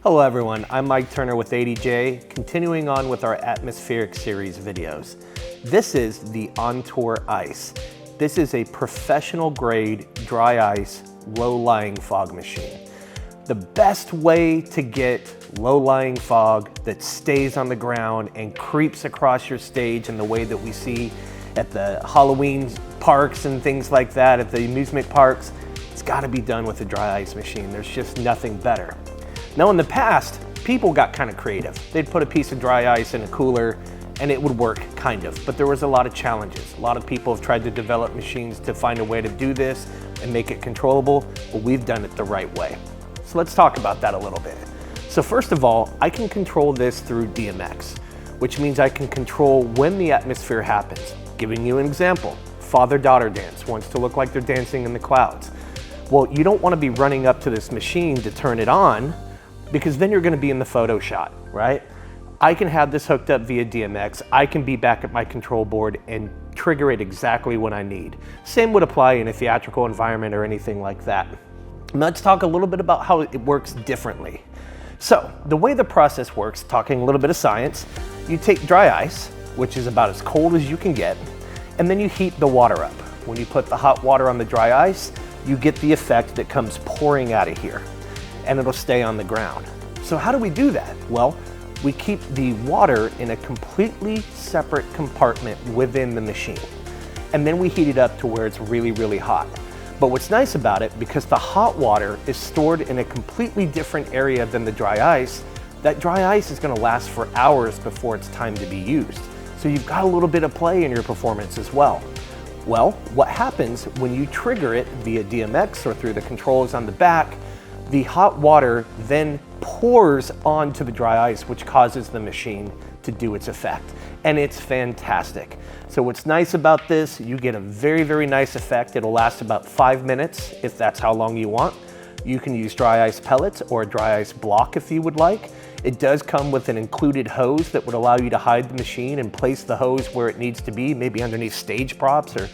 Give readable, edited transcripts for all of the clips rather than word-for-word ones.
Hello everyone, I'm Mike Turner with ADJ, continuing on with our atmospheric series videos. This is the Entour Ice. This is a professional grade dry ice low-lying fog machine. The best way to get low-lying fog that stays on the ground and creeps across your stage in the way that we see at the Halloween parks and things like that, at the amusement parks, it's gotta be done with a dry ice machine. There's just nothing better. Now in the past, people got kind of creative. They'd put a piece of dry ice in a cooler and it would work, kind of, but there was a lot of challenges. A lot of people have tried to develop machines to find a way to do this and make it controllable, but we've done it the right way. So let's talk about that a little bit. So first of all, I can control this through DMX, which means I can control when the atmosphere happens. Giving you an example, father-daughter dance wants to look like they're dancing in the clouds. Well, you don't want to be running up to this machine to turn it on, because then you're going to be in the photo shot, right? I can have this hooked up via DMX. I can be back at my control board and trigger it exactly when I need. Same would apply in a theatrical environment or anything like that. Let's talk a little bit about how it works differently. So the way the process works, talking a little bit of science, you take dry ice, which is about as cold as you can get, and then you heat the water up. When you put the hot water on the dry ice, you get the effect that comes pouring out of here, and it'll stay on the ground. So how do we do that? Well, we keep the water in a completely separate compartment within the machine. And then we heat it up to where it's really, really hot. But what's nice about it, because the hot water is stored in a completely different area than the dry ice, that dry ice is gonna last for hours before it's time to be used. So you've got a little bit of play in your performance as well. Well, what happens when you trigger it via DMX or through the controls on the back, the hot water then pours onto the dry ice, which causes the machine to do its effect. And it's fantastic. So what's nice about this, you get a very, very nice effect. It'll last about 5 minutes if that's how long you want. You can use dry ice pellets or a dry ice block if you would like. It does come with an included hose that would allow you to hide the machine and place the hose where it needs to be, maybe underneath stage props or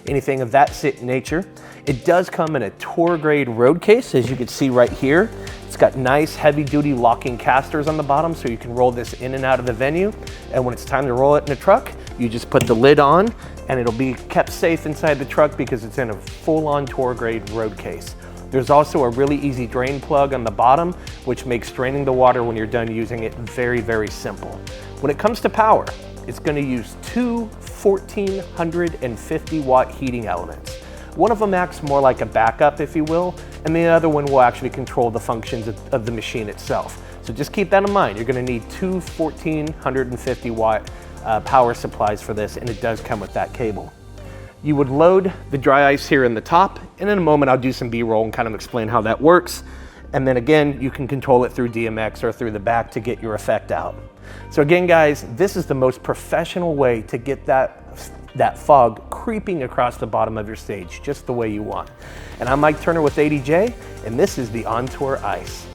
anything of that nature. It does come in a tour grade road case, as you can see right here. It's got nice heavy duty locking casters on the bottom so you can roll this in and out of the venue. And when it's time to roll it in a truck, you just put the lid on and it'll be kept safe inside the truck because it's in a full-on tour grade road case. There's also a really easy drain plug on the bottom, which makes draining the water when you're done using it very, very simple. When it comes to power, it's going to use two 1450 watt heating elements. One of them acts more like a backup, if you will, and the other one will actually control the functions of the machine itself. So just keep that in mind. You're going to need two 1450 watt power supplies for this, and it does come with that cable. You would load the dry ice here in the top, and in a moment I'll do some B-roll and kind of explain how that works. And then again, you can control it through DMX or through the back to get your effect out. So again, guys, this is the most professional way to get that fog creeping across the bottom of your stage, just the way you want. And I'm Mike Turner with ADJ, and this is the Entour Ice.